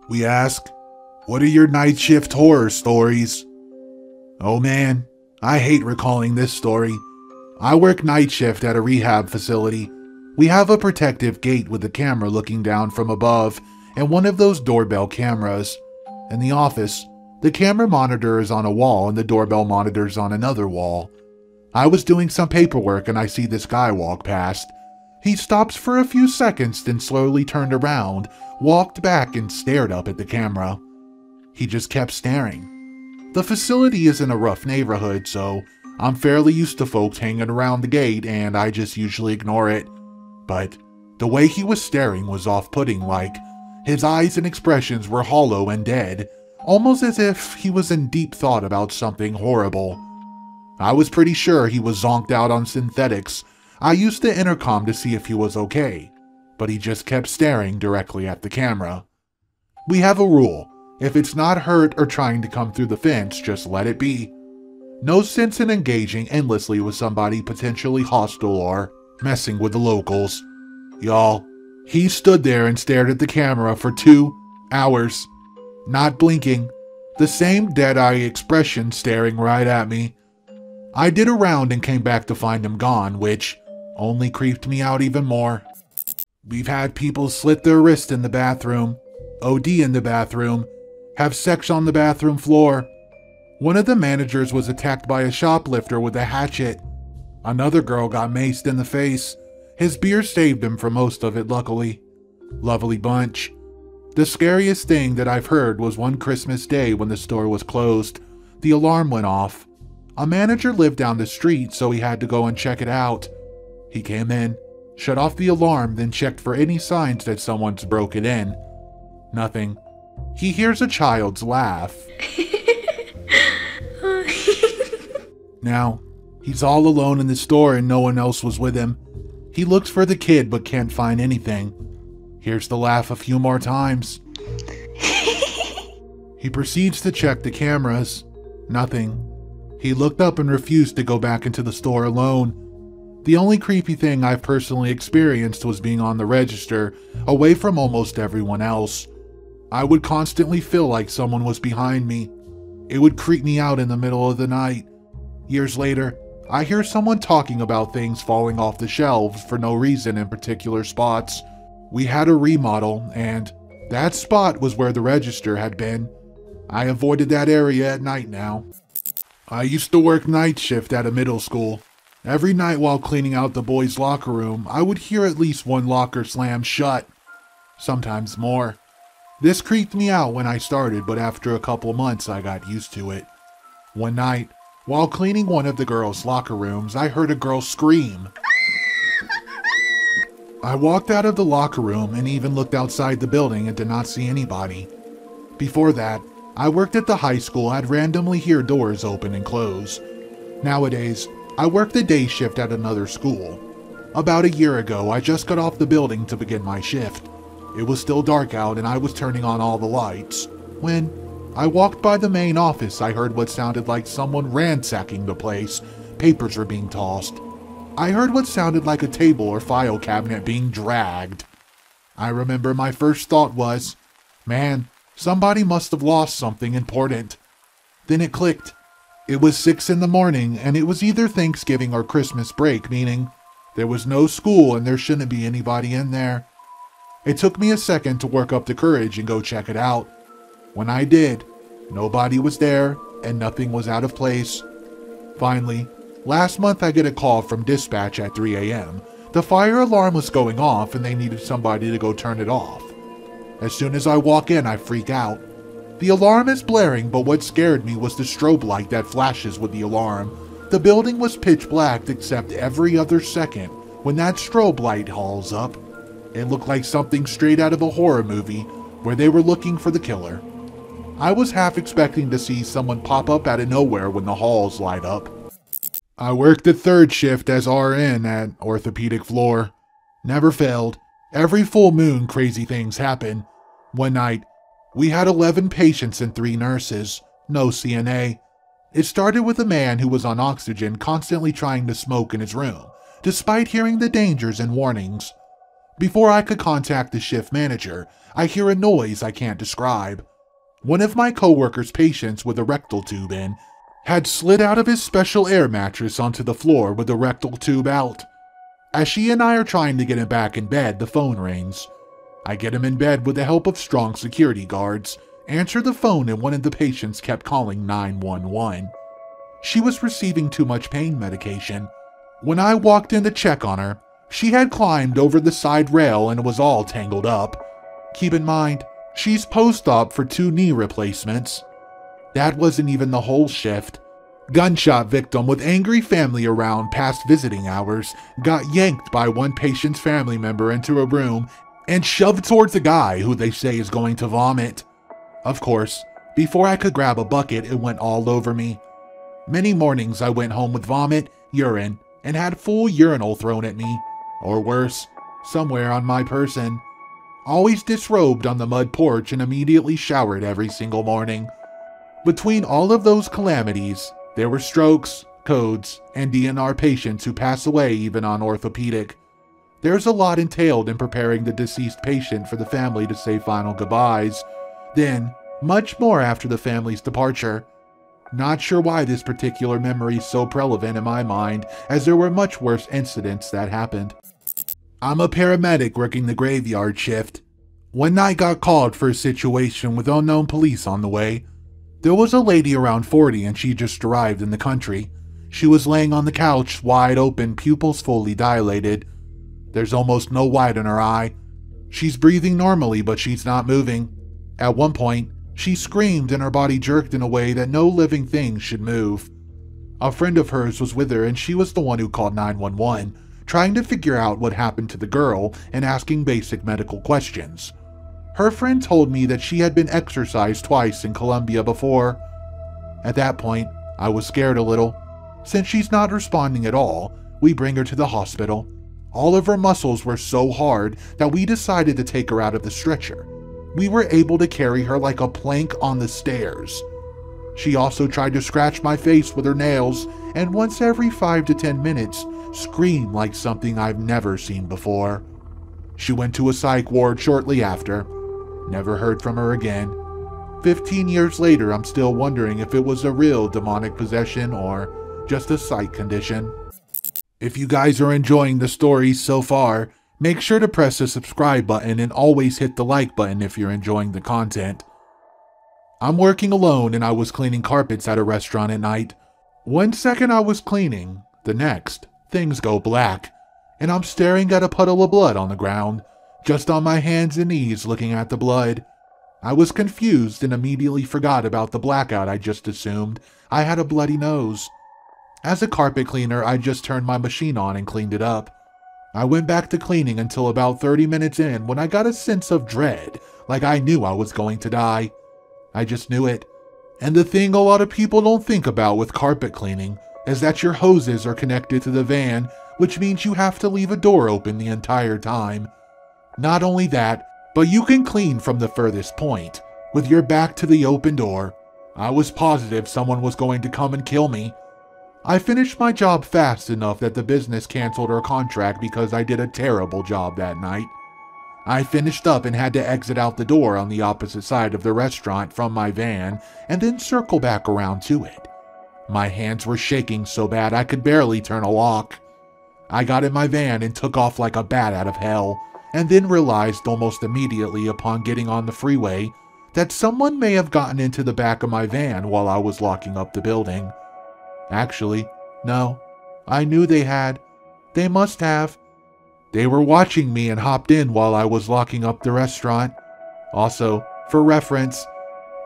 We ask, what are your night shift horror stories? Oh man, I hate recalling this story. I work night shift at a rehab facility. We have a protective gate with a camera looking down from above and one of those doorbell cameras. In the office, the camera monitor is on a wall and the doorbell monitor is on another wall. I was doing some paperwork and I see this guy walk past. He stops for a few seconds, then slowly turned around, walked back and stared up at the camera. He just kept staring. The facility is in a rough neighborhood, so I'm fairly used to folks hanging around the gate and I just usually ignore it. But the way he was staring was off-putting, like his eyes and expressions were hollow and dead, almost as if he was in deep thought about something horrible. I was pretty sure he was zonked out on synthetics. I used the intercom to see if he was okay, but he just kept staring directly at the camera. We have a rule. If it's not hurt or trying to come through the fence, just let it be. No sense in engaging endlessly with somebody potentially hostile or messing with the locals. Y'all, he stood there and stared at the camera for 2 hours, not blinking, the same dead-eye expression staring right at me. I did a round and came back to find him gone, which only creeped me out even more. We've had people slit their wrist in the bathroom, OD in the bathroom, have sex on the bathroom floor. One of the managers was attacked by a shoplifter with a hatchet. Another girl got maced in the face. His beer saved him from most of it, luckily. Lovely bunch. The scariest thing that I've heard was one Christmas Day when the store was closed. The alarm went off. A manager lived down the street, so he had to go and check it out. He came in, shut off the alarm, then checked for any signs that someone's broken in. Nothing. He hears a child's laugh. Now, he's all alone in the store and no one else was with him. He looks for the kid but can't find anything. Hears the laugh a few more times. He proceeds to check the cameras. Nothing. He looked up and refused to go back into the store alone. The only creepy thing I've personally experienced was being on the register, away from almost everyone else. I would constantly feel like someone was behind me. It would creep me out in the middle of the night. Years later, I hear someone talking about things falling off the shelves for no reason in particular spots. We had a remodel, and that spot was where the register had been. I avoided that area at night now. I used to work night shift at a middle school. Every night while cleaning out the boys' locker room, I would hear at least one locker slam shut. Sometimes more. This creeped me out when I started, but after a couple months I got used to it. One night, while cleaning one of the girls' locker rooms, I heard a girl scream. I walked out of the locker room and even looked outside the building and did not see anybody. Before that, I worked at the high school. I'd randomly hear doors open and close. Nowadays, I work the day shift at another school. About a year ago, I just got off the building to begin my shift. It was still dark out and I was turning on all the lights. When I walked by the main office, I heard what sounded like someone ransacking the place. Papers were being tossed. I heard what sounded like a table or file cabinet being dragged. I remember my first thought was, man, somebody must have lost something important. Then it clicked. It was 6 in the morning and it was either Thanksgiving or Christmas break, meaning there was no school and there shouldn't be anybody in there. It took me a second to work up the courage and go check it out. When I did, nobody was there and nothing was out of place. Finally, last month I get a call from dispatch at 3 a.m. The fire alarm was going off and they needed somebody to go turn it off. As soon as I walk in, I freak out. The alarm is blaring, but what scared me was the strobe light that flashes with the alarm. The building was pitch black except every other second. When that strobe light hauls up, it looked like something straight out of a horror movie where they were looking for the killer. I was half expecting to see someone pop up out of nowhere when the halls light up. I worked the third shift as RN at orthopedic floor. Never failed. Every full moon crazy things happen. One night, we had 11 patients and 3 nurses, no CNA. It started with a man who was on oxygen constantly trying to smoke in his room, despite hearing the dangers and warnings. Before I could contact the shift manager, I hear a noise I can't describe. One of my coworker's patients with a rectal tube in had slid out of his special air mattress onto the floor with the rectal tube out. As she and I are trying to get him back in bed, the phone rings. I get him in bed with the help of strong security guards, answer the phone, and one of the patients kept calling 911. She was receiving too much pain medication. When I walked in to check on her, she had climbed over the side rail and was all tangled up. Keep in mind, she's post-op for 2 knee replacements. That wasn't even the whole shift. Gunshot victim with angry family around past visiting hours got yanked by one patient's family member into a room and shoved towards a guy who they say is going to vomit. Of course, before I could grab a bucket, it went all over me. Many mornings I went home with vomit, urine, and had full urinal thrown at me, or worse, somewhere on my person. Always disrobed on the mud porch and immediately showered every single morning. Between all of those calamities, there were strokes, codes, and DNR patients who pass away even on orthopedic. There's a lot entailed in preparing the deceased patient for the family to say final goodbyes, then much more after the family's departure. Not sure why this particular memory is so prevalent in my mind, as there were much worse incidents that happened. I'm a paramedic working the graveyard shift. One night got called for a situation with unknown police on the way. There was a lady around 40 and she just arrived in the country. She was laying on the couch, wide open, pupils fully dilated. There's almost no white in her eye. She's breathing normally, but she's not moving. At one point, she screamed and her body jerked in a way that no living thing should move. A friend of hers was with her and she was the one who called 911, trying to figure out what happened to the girl and asking basic medical questions. Her friend told me that she had been exorcised twice in Colombia before. At that point, I was scared a little. Since she's not responding at all, we bring her to the hospital. All of her muscles were so hard that we decided to take her out of the stretcher. We were able to carry her like a plank on the stairs. She also tried to scratch my face with her nails, and once every 5 to 10 minutes, scream like something I've never seen before. She went to a psych ward shortly after. Never heard from her again. 15 years later, I'm still wondering if it was a real demonic possession or just a psych condition. If you guys are enjoying the stories so far, make sure to press the subscribe button and always hit the like button if you're enjoying the content. I'm working alone and I was cleaning carpets at a restaurant at night. One second I was cleaning, the next, things go black, and I'm staring at a puddle of blood on the ground, just on my hands and knees looking at the blood. I was confused and immediately forgot about the blackout I just assumed. I had a bloody nose. As a carpet cleaner, I just turned my machine on and cleaned it up. I went back to cleaning until about 30 minutes in when I got a sense of dread, like I knew I was going to die. I just knew it. And the thing a lot of people don't think about with carpet cleaning is that your hoses are connected to the van, which means you have to leave a door open the entire time. Not only that, but you can clean from the furthest point, with your back to the open door. I was positive someone was going to come and kill me. I finished my job fast enough that the business canceled our contract because I did a terrible job that night. I finished up and had to exit out the door on the opposite side of the restaurant from my van and then circle back around to it. My hands were shaking so bad I could barely turn a lock. I got in my van and took off like a bat out of hell, and then realized almost immediately upon getting on the freeway that someone may have gotten into the back of my van while I was locking up the building. Actually, no. I knew they had. They must have. They were watching me and hopped in while I was locking up the restaurant. Also, for reference,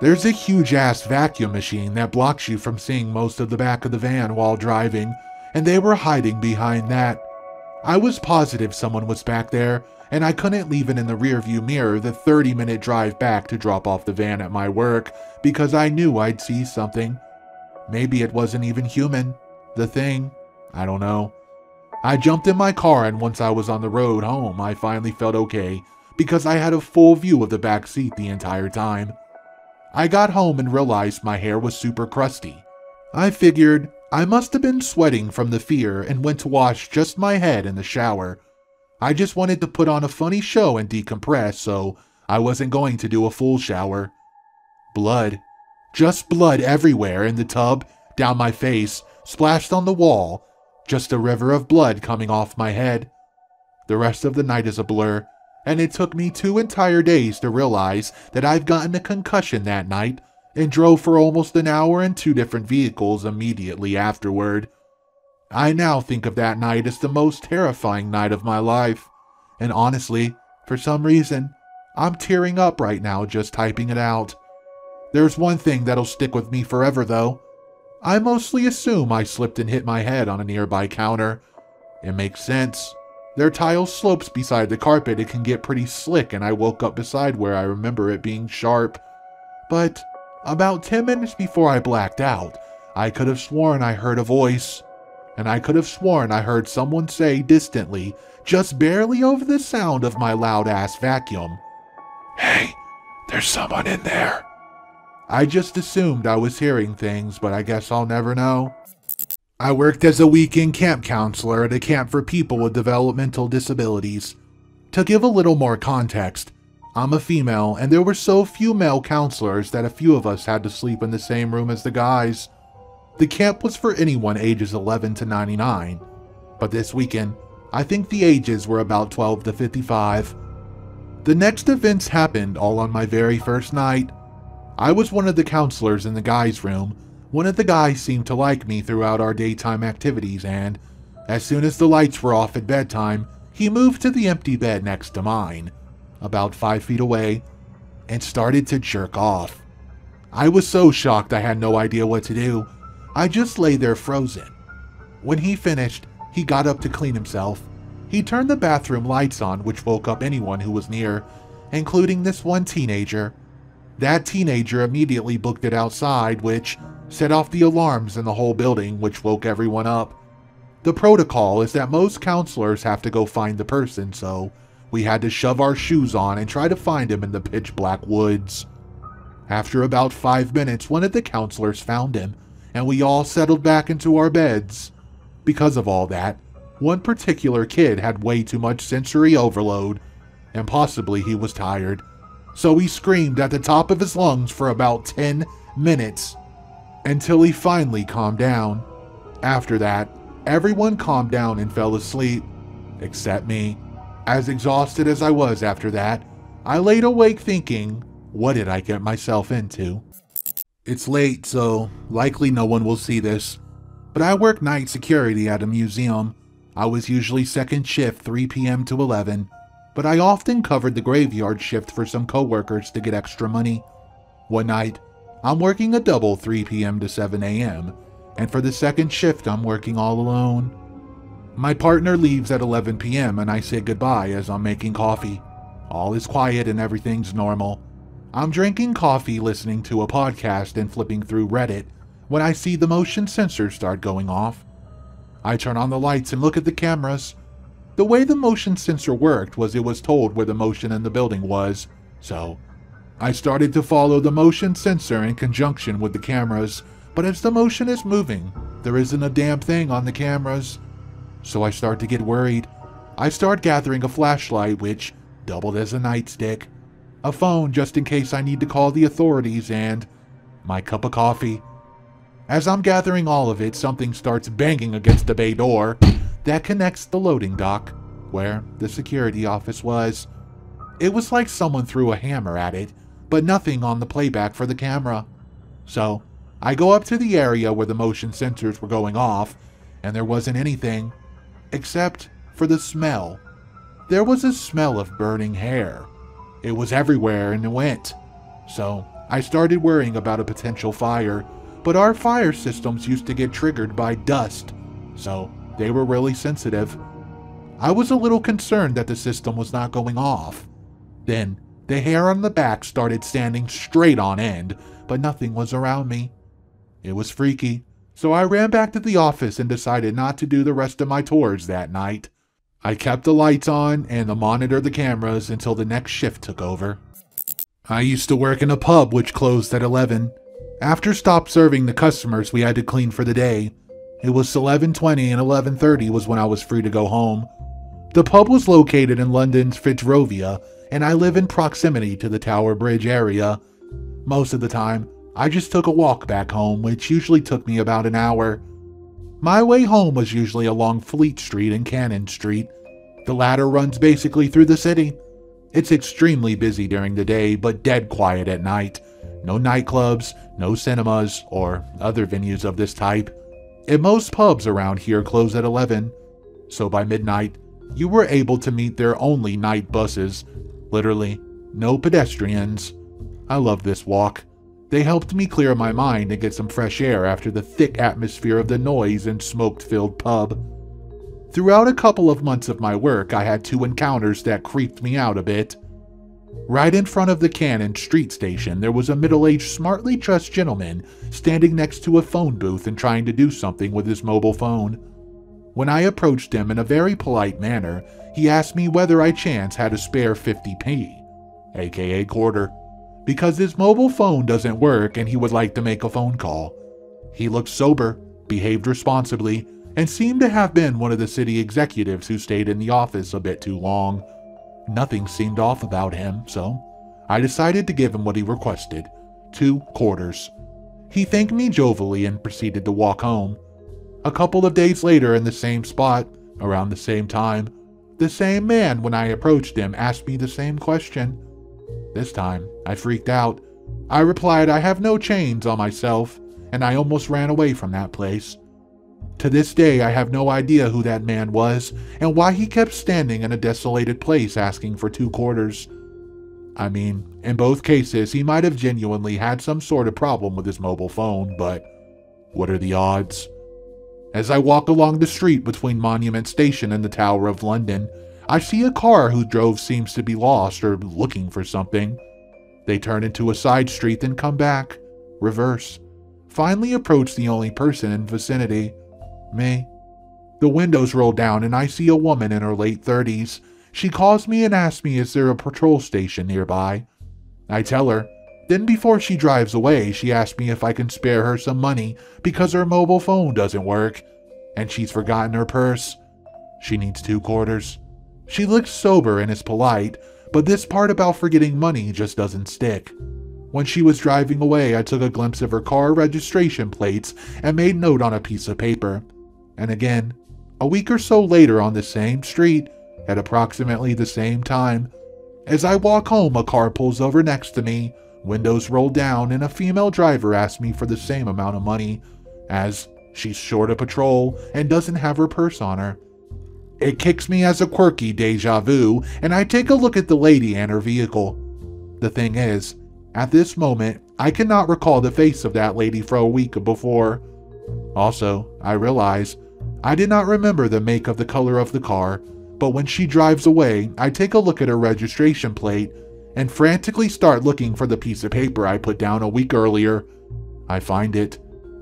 there's a huge-ass vacuum machine that blocks you from seeing most of the back of the van while driving, and they were hiding behind that. I was positive someone was back there, and I couldn't leave it in the rearview mirror the 30-minute drive back to drop off the van at my work because I knew I'd see something. Maybe it wasn't even human. The thing. I don't know. I jumped in my car and once I was on the road home, I finally felt okay because I had a full view of the back seat the entire time. I got home and realized my hair was super crusty. I figured I must have been sweating from the fear and went to wash just my head in the shower. I just wanted to put on a funny show and decompress, so I wasn't going to do a full shower. Blood. Just blood everywhere in the tub, down my face, splashed on the wall. Just a river of blood coming off my head. The rest of the night is a blur, and it took me 2 entire days to realize that I've gotten a concussion that night and drove for almost an hour in 2 different vehicles immediately afterward. I now think of that night as the most terrifying night of my life, and honestly, for some reason, I'm tearing up right now just typing it out. There's one thing that'll stick with me forever though. I mostly assume I slipped and hit my head on a nearby counter. It makes sense. There are tile slopes beside the carpet. It can get pretty slick, and I woke up beside where I remember it being sharp. But about 10 minutes before I blacked out, I could have sworn I heard a voice. And I could have sworn I heard someone say distantly, just barely over the sound of my loud-ass vacuum, "Hey, there's someone in there." I just assumed I was hearing things, but I guess I'll never know. I worked as a weekend camp counselor at a camp for people with developmental disabilities. To give a little more context, I'm a female, and there were so few male counselors that a few of us had to sleep in the same room as the guys. The camp was for anyone ages 11 to 99, but this weekend, I think the ages were about 12 to 55. The next events happened all on my very first night. I was one of the counselors in the guys' room. One of the guys seemed to like me throughout our daytime activities, and as soon as the lights were off at bedtime, he moved to the empty bed next to mine, about 5 feet away, and started to jerk off. I was so shocked I had no idea what to do. I just lay there frozen. When he finished, he got up to clean himself. He turned the bathroom lights on, which woke up anyone who was near, including this one teenager. That teenager immediately booked it outside, which set off the alarms in the whole building, which woke everyone up. The protocol is that most counselors have to go find the person, so we had to shove our shoes on and try to find him in the pitch black woods. After about 5 minutes, one of the counselors found him, and we all settled back into our beds. Because of all that, one particular kid had way too much sensory overload, and possibly he was tired. So he screamed at the top of his lungs for about 10 minutes, until he finally calmed down. After that, everyone calmed down and fell asleep, except me. As exhausted as I was after that, I laid awake thinking, what did I get myself into? It's late, so likely no one will see this, but I work night security at a museum. I was usually second shift 3 p.m. to 11, but I often covered the graveyard shift for some coworkers to get extra money. One night, I'm working a double 3 p.m. to 7 a.m., and for the second shift I'm working all alone. My partner leaves at 11 p.m. and I say goodbye as I'm making coffee. All is quiet and everything's normal. I'm drinking coffee, listening to a podcast, and flipping through Reddit when I see the motion sensors start going off. I turn on the lights and look at the cameras. The way the motion sensor worked was it was told where the motion in the building was, so I started to follow the motion sensor in conjunction with the cameras, but as the motion is moving, there isn't a damn thing on the cameras. So I start to get worried. I start gathering a flashlight, which doubled as a nightstick, a phone just in case I need to call the authorities, and my cup of coffee. As I'm gathering all of it, something starts banging against the bay door that connects the loading dock, where the security office was. It was like someone threw a hammer at it, but nothing on the playback for the camera. So I go up to the area where the motion sensors were going off, and there wasn't anything, except for the smell. There was a smell of burning hair. It was everywhere and it went. So I started worrying about a potential fire, but our fire systems used to get triggered by dust, so they were really sensitive. I was a little concerned that the system was not going off. Then the hair on the back started standing straight on end, but nothing was around me. It was freaky, so I ran back to the office and decided not to do the rest of my tours that night. I kept the lights on and monitored the cameras until the next shift took over. I used to work in a pub which closed at 11. After stopped serving the customers, we had to clean for the day. It was 11:20 and 11:30 was when I was free to go home. The pub was located in London's Fitzrovia, and I live in proximity to the Tower Bridge area. Most of the time, I just took a walk back home, which usually took me about an hour. My way home was usually along Fleet Street and Cannon Street. The latter runs basically through the city. It's extremely busy during the day, but dead quiet at night. No nightclubs, no cinemas, or other venues of this type. And most pubs around here close at 11, so by midnight, you were able to meet their only night buses. Literally, no pedestrians. I love this walk. They helped me clear my mind and get some fresh air after the thick atmosphere of the noise and smoke-filled pub. Throughout a couple of months of my work, I had 2 encounters that creeped me out a bit. Right in front of the Cannon Street station, there was a middle-aged, smartly dressed gentleman standing next to a phone booth and trying to do something with his mobile phone. When I approached him in a very polite manner, he asked me whether I chance had a spare 50p, aka quarter, because his mobile phone doesn't work and he would like to make a phone call. He looked sober, behaved responsibly, and seemed to have been one of the city executives who stayed in the office a bit too long. Nothing seemed off about him, so I decided to give him what he requested, 2 quarters. He thanked me jovially and proceeded to walk home. A couple of days later in the same spot, around the same time, the same man, when I approached him, asked me the same question. This time, I freaked out. I replied I have no chains on myself, and I almost ran away from that place. To this day, I have no idea who that man was and why he kept standing in a desolated place asking for 2 quarters. I mean, in both cases, he might have genuinely had some sort of problem with his mobile phone, but what are the odds? As I walk along the street between Monument Station and the Tower of London, I see a car who drove seems to be lost or looking for something. They turn into a side street, then come back, reverse, finally approach the only person in the vicinity, me. The windows roll down and I see a woman in her late 30s. She calls me and asks me is there a patrol station nearby. I tell her. Then before she drives away, she asks me if I can spare her some money because her mobile phone doesn't work, and she's forgotten her purse. She needs 2 quarters. She looks sober and is polite, but this part about forgetting money just doesn't stick. When she was driving away, I took a glimpse of her car registration plates and made note on a piece of paper. And again, a week or so later on the same street, at approximately the same time, as I walk home, a car pulls over next to me, windows roll down, and a female driver asks me for the same amount of money, as she's short of patrol and doesn't have her purse on her. It kicks me as a quirky deja vu, and I take a look at the lady and her vehicle. The thing is, at this moment, I cannot recall the face of that lady for a week before. Also, I realize I did not remember the make of the color of the car, but when she drives away, I take a look at her registration plate and frantically start looking for the piece of paper I put down a week earlier. I find it.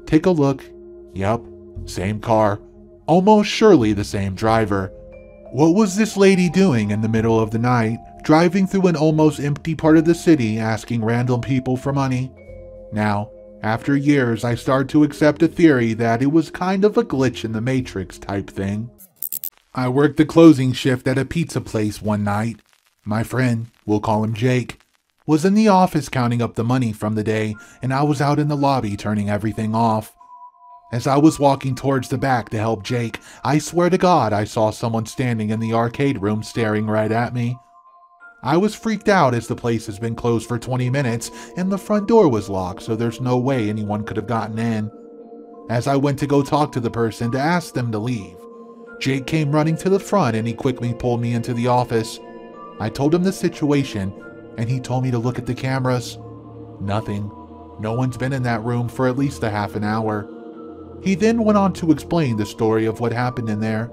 Take a look. Yep, same car. Almost surely the same driver. What was this lady doing in the middle of the night, driving through an almost empty part of the city asking random people for money? Now, after years, I start to accept a theory that it was kind of a glitch in the Matrix type thing. I worked the closing shift at a pizza place one night. My friend, we'll call him Jake, was in the office counting up the money from the day, and I was out in the lobby turning everything off. As I was walking towards the back to help Jake, I swear to God I saw someone standing in the arcade room staring right at me. I was freaked out as the place has been closed for 20 minutes and the front door was locked, so there's no way anyone could have gotten in. As I went to go talk to the person to ask them to leave, Jake came running to the front and he quickly pulled me into the office. I told him the situation and he told me to look at the cameras. Nothing. No one's been in that room for at least a half an hour. He then went on to explain the story of what happened in there.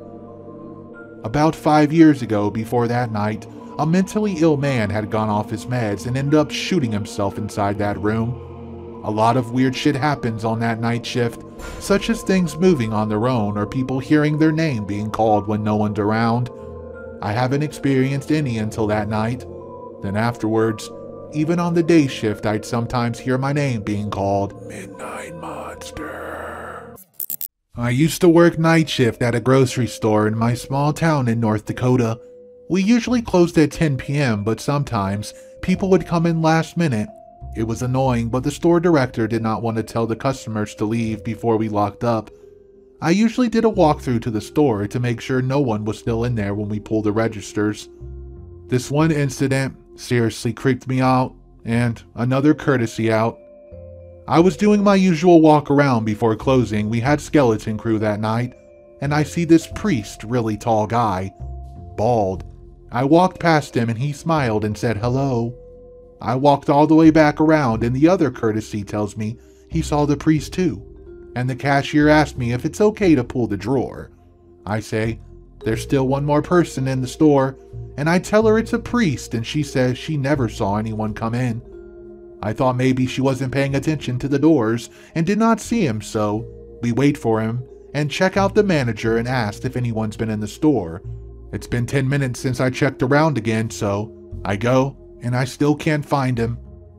About 5 years ago, before that night, a mentally ill man had gone off his meds and ended up shooting himself inside that room. A lot of weird shit happens on that night shift, such as things moving on their own or people hearing their name being called when no one's around. I haven't experienced any until that night. Then afterwards, even on the day shift, I'd sometimes hear my name being called Midnight Monster. I used to work night shift at a grocery store in my small town in North Dakota. We usually closed at 10 p.m., but sometimes people would come in last minute. It was annoying, but the store director did not want to tell the customers to leave before we locked up. I usually did a walkthrough to the store to make sure no one was still in there when we pulled the registers. This one incident seriously creeped me out, and another courtesy out. I was doing my usual walk around before closing. We had skeleton crew that night, and I see this priest, really tall guy, bald. I walked past him and he smiled and said hello. I walked all the way back around and the other courtesy tells me he saw the priest too. And the cashier asked me if it's okay to pull the drawer. I say, there's still one more person in the store, and I tell her it's a priest and she says she never saw anyone come in. I thought maybe she wasn't paying attention to the doors and did not see him, so we wait for him and check out the manager and asked if anyone's been in the store. It's been 10 minutes since I checked around again, so I go and I still can't find him.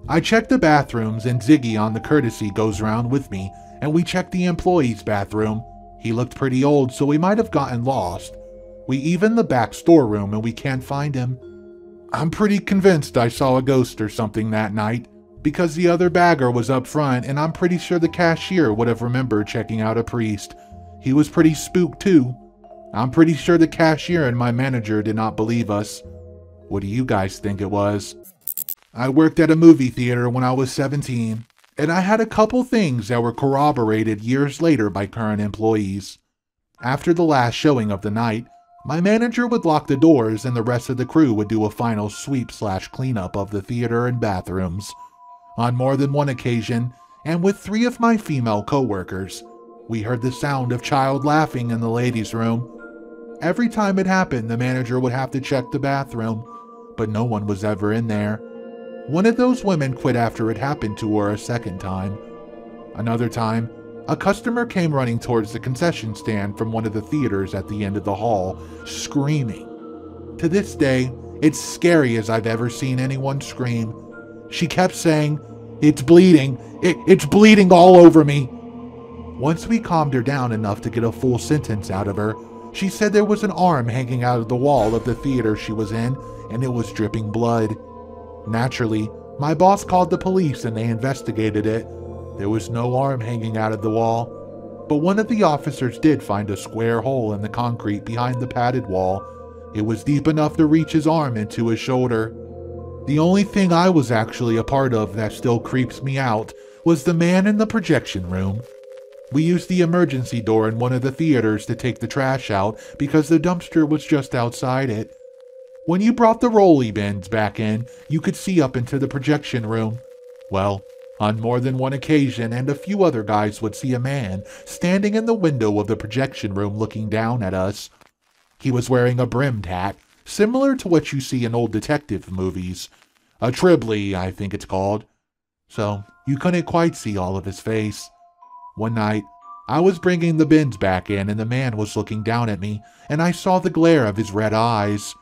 I check the bathrooms and Ziggy on the courtesy goes around with me and we check the employee's bathroom. He looked pretty old, so we might have gotten lost. We even the back storeroom and we can't find him. I'm pretty convinced I saw a ghost or something that night because the other bagger was up front and I'm pretty sure the cashier would have remembered checking out a priest. He was pretty spooked too. I'm pretty sure the cashier and my manager did not believe us. What do you guys think it was? I worked at a movie theater when I was 17, and I had a couple things that were corroborated years later by current employees. After the last showing of the night, my manager would lock the doors and the rest of the crew would do a final sweep/cleanup of the theater and bathrooms. On more than one occasion, and with 3 of my female coworkers, we heard the sound of child laughing in the ladies' room. Every time it happened, the manager would have to check the bathroom, but no one was ever in there. One of those women quit after it happened to her a second time. Another time, a customer came running towards the concession stand from one of the theaters at the end of the hall, screaming. To this day, it's scary as I've ever seen anyone scream. She kept saying, "It's bleeding, it's bleeding all over me." Once we calmed her down enough to get a full sentence out of her, she said there was an arm hanging out of the wall of the theater she was in, and it was dripping blood. Naturally, my boss called the police and they investigated it. There was no arm hanging out of the wall, but one of the officers did find a square hole in the concrete behind the padded wall. It was deep enough to reach his arm into his shoulder. The only thing I was actually a part of that still creeps me out was the man in the projection room. We used the emergency door in one of the theaters to take the trash out because the dumpster was just outside it. When you brought the rolly bins back in, you could see up into the projection room. Well, on more than one occasion, and a few other guys would see a man standing in the window of the projection room looking down at us. He was wearing a brimmed hat, similar to what you see in old detective movies. A Tribbley, I think it's called. So, you couldn't quite see all of his face. One night, I was bringing the bins back in and the man was looking down at me, and I saw the glare of his red eyes,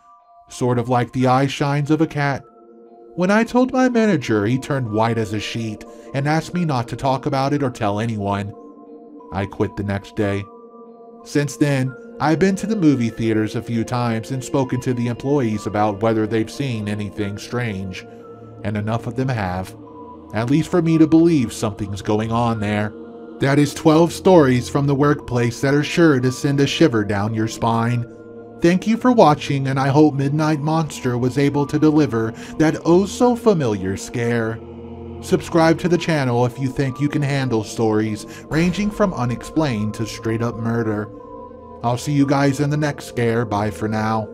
sort of like the eye shines of a cat. When I told my manager, he turned white as a sheet and asked me not to talk about it or tell anyone. I quit the next day. Since then, I've been to the movie theaters a few times and spoken to the employees about whether they've seen anything strange, and enough of them have, at least for me to believe something's going on there. That is 12 stories from the workplace that are sure to send a shiver down your spine. Thank you for watching, and I hope Midnight Monster was able to deliver that oh-so-familiar scare. Subscribe to the channel if you think you can handle stories ranging from unexplained to straight-up murder. I'll see you guys in the next scare. Bye for now.